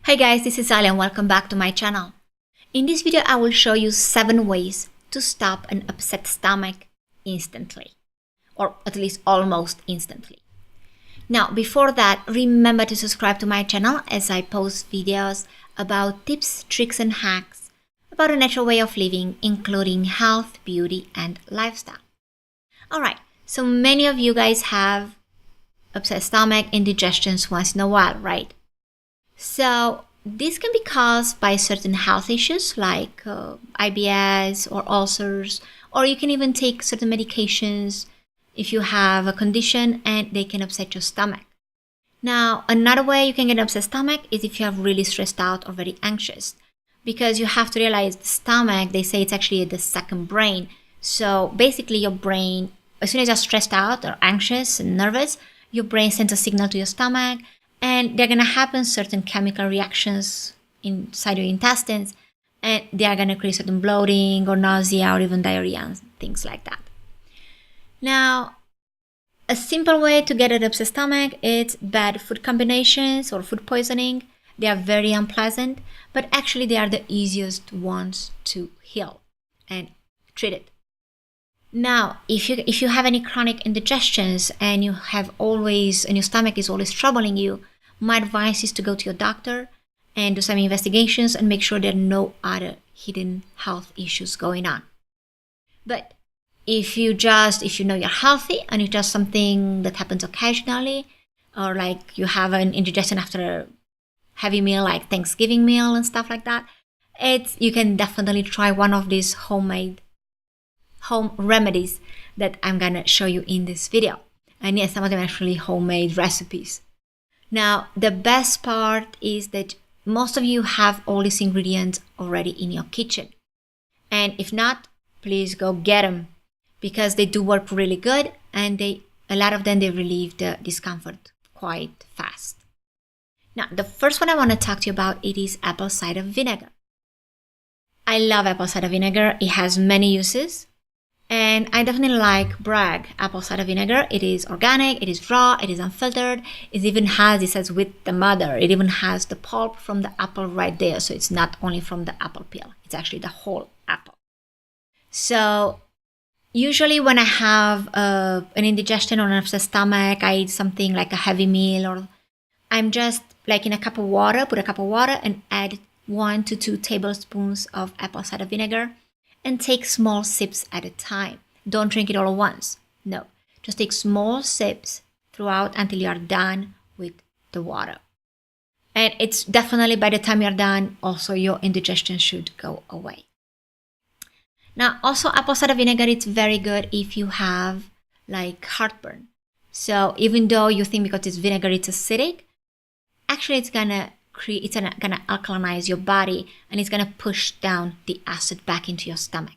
Hey guys, this is Ali and welcome back to my channel. In this video, I will show you 7 ways to stop an upset stomach instantly, or at least almost instantly. Now, before that, remember to subscribe to my channel as I post videos about tips, tricks, and hacks about a natural way of living, including health, beauty, and lifestyle. Alright, so many of you guys have upset stomach, indigestions once in a while, right? So this can be caused by certain health issues like IBS or ulcers, or you can even take certain medications if you have a condition and they can upset your stomach. Now, another way you can get an upset stomach is if you are really stressed out or very anxious, because you have to realize the stomach, they say it's actually the second brain. So basically your brain, as soon as you're stressed out or anxious and nervous, your brain sends a signal to your stomach, and they're going to happen certain chemical reactions inside your intestines, and they are going to create certain bloating or nausea or even diarrhea and things like that. Now, a simple way to get an upset stomach is bad food combinations or food poisoning. They are very unpleasant, but actually they are the easiest ones to heal and treat it. Now, if you have any chronic indigestions and your stomach is always troubling you, my advice is to go to your doctor and do some investigations and make sure there are no other hidden health issues going on. But if you know you're healthy and it's just something that happens occasionally, or like you have an indigestion after a heavy meal like Thanksgiving meal and stuff like that, you can definitely try one of these home remedies that I'm gonna show you in this video. And yes, some of them are actually homemade recipes. Now, the best part is that most of you have all these ingredients already in your kitchen. And if not, please go get them, because they do work really good, and a lot of them, they relieve the discomfort quite fast. Now, the first one I want to talk to you about, it is apple cider vinegar. I love apple cider vinegar. It has many uses. And I definitely like Bragg apple cider vinegar. It is organic, it is raw, it is unfiltered. It says with the mother. It even has the pulp from the apple right there. So it's not only from the apple peel. It's actually the whole apple. So usually when I have an indigestion or an upset stomach, I eat something like a heavy meal, or I'm just like in a cup of water, put a cup of water and add 1 to 2 tablespoons of apple cider vinegar. And take small sips at a time. Don't drink it all at once. No, just take small sips throughout until you are done with the water. And it's definitely, by the time you're done, also your indigestion should go away. Now, also apple cider vinegar, it's very good if you have like heartburn. So even though you think because it's vinegar, it's acidic, actually it's gonna alkalinize your body, and it's gonna push down the acid back into your stomach.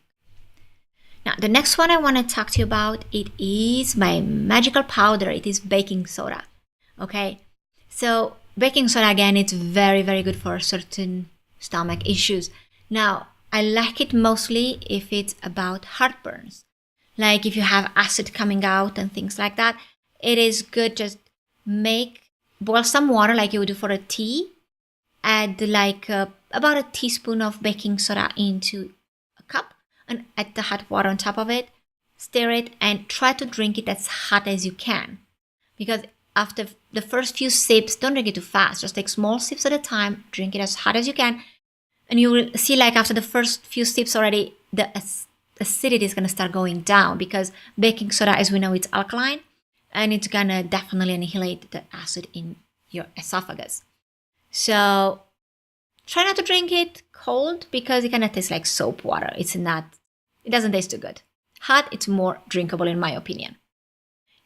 Now, the next one I want to talk to you about, it is my magical powder. It is baking soda. Okay, so baking soda, again, it's very, very good for certain stomach issues. Now, I like it mostly if it's about heartburns, like if you have acid coming out and things like that. It is good. Just boil some water like you would do for a tea. Add like about a teaspoon of baking soda into a cup and add the hot water on top of it. Stir it and try to drink it as hot as you can. Because after the first few sips, don't drink it too fast. Just take small sips at a time. Drink it as hot as you can. And you will see, like after the first few sips already, the acidity is going to start going down, because baking soda, as we know, it's alkaline. And it's going to definitely annihilate the acid in your esophagus. So try not to drink it cold, because it kind of tastes like soap water. It doesn't taste too good. Hot, it's more drinkable in my opinion.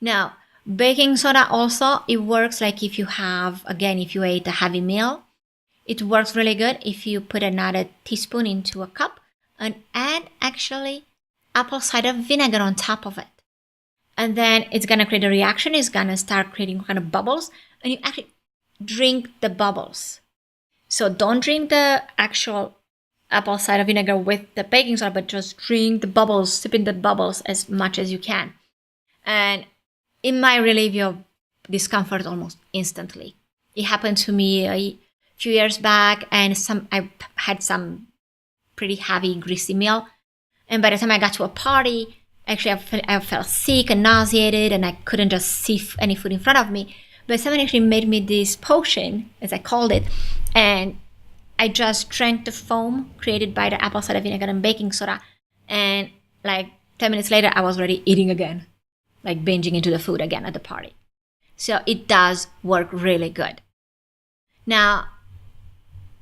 Now, baking soda also, it works like if you ate a heavy meal. It works really good if you put another teaspoon into a cup and add actually apple cider vinegar on top of it. And then it's going to create a reaction. It's going to start creating kind of bubbles, and you actually drink the bubbles. So don't drink the actual apple cider vinegar with the baking soda, but just drink the bubbles, sip in the bubbles as much as you can. And it might relieve your discomfort almost instantly. It happened to me few years back, and I had some pretty heavy, greasy meal. And by the time I got to a party, actually I felt sick and nauseated, and I couldn't just see any food in front of me. But someone actually made me this potion, as I called it, and I just drank the foam created by the apple cider vinegar and baking soda, and like 10 minutes later, I was already eating again, like binging into the food again at the party. So it does work really good. Now,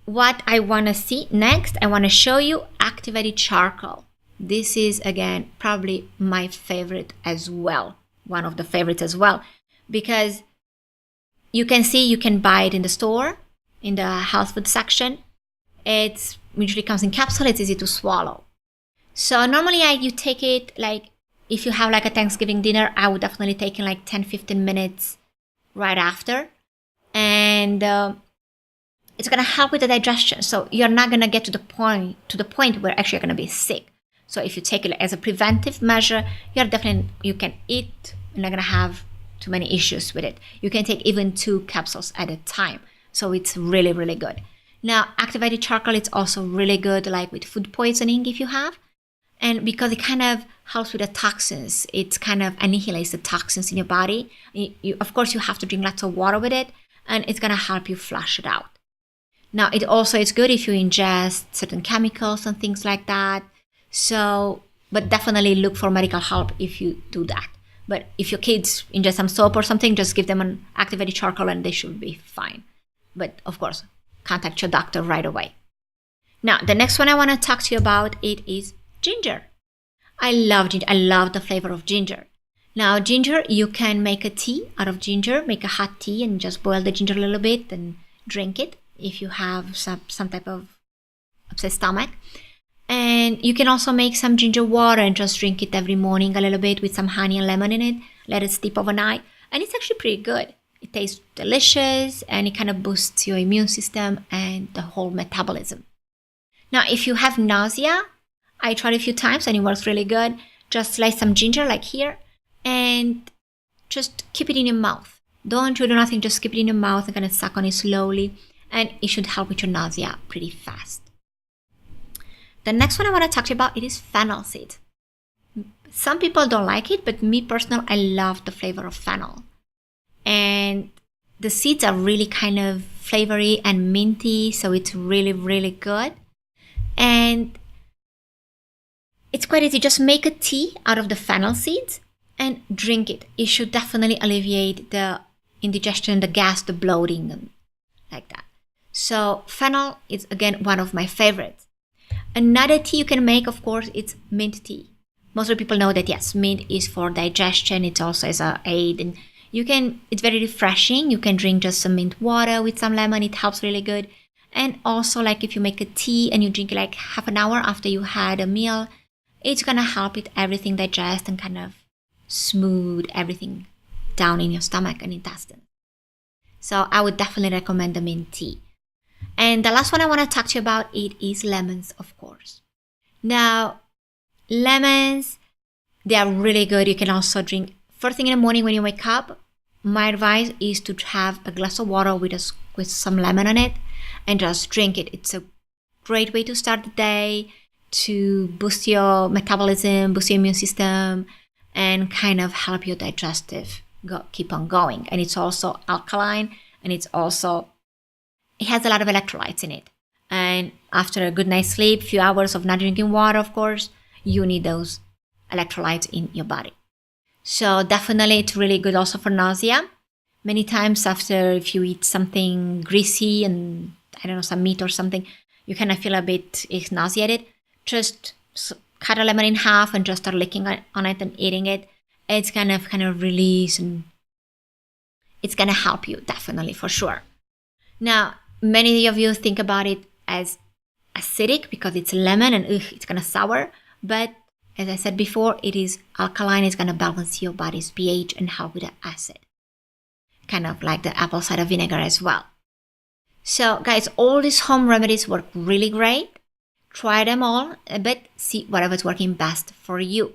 what I want to see next, I want to show you activated charcoal. This is, again, probably my favorite as well, one of the favorites as well, because you can see you can buy it in the store, in the health food section. It usually comes in capsule. It's easy to swallow. So normally you take it, like if you have like a Thanksgiving dinner, I would definitely take in like 10-15 minutes right after. And it's going to help with the digestion. So you're not going to get to the point where actually you're going to be sick. So if you take it as a preventive measure, you can eat. You're not going to have too many issues with it. You can take even 2 capsules at a time. So it's really, really good. Now, activated charcoal, it's also really good, like with food poisoning if you have. And because it kind of helps with the toxins, it kind of annihilates the toxins in your body. Of course, you have to drink lots of water with it, and it's going to help you flush it out. Now, it's good if you ingest certain chemicals and things like that. So, but definitely look for medical help if you do that. But if your kids ingest some soap or something, just give them an activated charcoal and they should be fine. But of course, contact your doctor right away. Now, the next one I want to talk to you about, it is ginger. I love ginger. I love the flavor of ginger. Now, ginger, you can make a tea out of ginger, make a hot tea and just boil the ginger a little bit and drink it if you have some type of upset stomach. And you can also make some ginger water and just drink it every morning a little bit with some honey and lemon in it. Let it steep overnight. And it's actually pretty good. It tastes delicious and it kind of boosts your immune system and the whole metabolism. Now, if you have nausea, I tried a few times and it works really good. Just slice some ginger like here and just keep it in your mouth. Don't do nothing, just keep it in your mouth and kind of suck on it slowly. And it should help with your nausea pretty fast. The next one I want to talk to you about, it is fennel seeds. Some people don't like it, but me personally, I love the flavor of fennel. And the seeds are really kind of flavory and minty, so it's really, really good. And it's quite easy. Just make a tea out of the fennel seeds and drink it. It should definitely alleviate the indigestion, the gas, the bloating, and like that. So fennel is, again, one of my favorites. Another tea you can make, of course, it's mint tea. Most of the people know that, yes, mint is for digestion. It's also as an aid. And it's very refreshing. You can drink just some mint water with some lemon. It helps really good. And also, like if you make a tea and you drink it like half an hour after you had a meal, it's going to help with everything digest and kind of smooth everything down in your stomach and intestine. So I would definitely recommend the mint tea. And the last one I want to talk to you about, it is lemons, of course. Now, lemons, they are really good. You can also drink first thing in the morning when you wake up. My advice is to have a glass of water with some lemon in it and just drink it. It's a great way to start the day, to boost your metabolism, boost your immune system, and kind of help your digestive keep on going. And it's also alkaline, and it has a lot of electrolytes in it. And after a good night's sleep, few hours of not drinking water, of course, you need those electrolytes in your body. So definitely it's really good also for nausea. Many times after, if you eat something greasy and some meat or something, you kind of feel a bit nauseated. Just cut a lemon in half and just start licking on it and eating it. It's kind of release, and it's going to help you definitely for sure. Now, many of you think about it as acidic because it's lemon and it's kind of sour. But as I said before, it is alkaline. It's going to balance your body's pH and help with the acid. Kind of like the apple cider vinegar as well. So guys, all these home remedies work really great. Try them all, but see whatever's working best for you.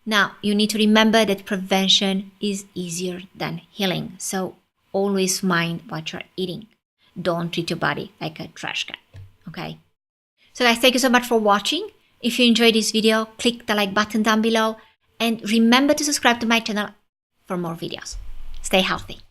Now, you need to remember that prevention is easier than healing. So always mind what you're eating. don't treat your body like a trash can, okay? So guys, thank you so much for watching. If you enjoyed this video, click the like button down below and remember to subscribe to my channel for more videos. Stay healthy.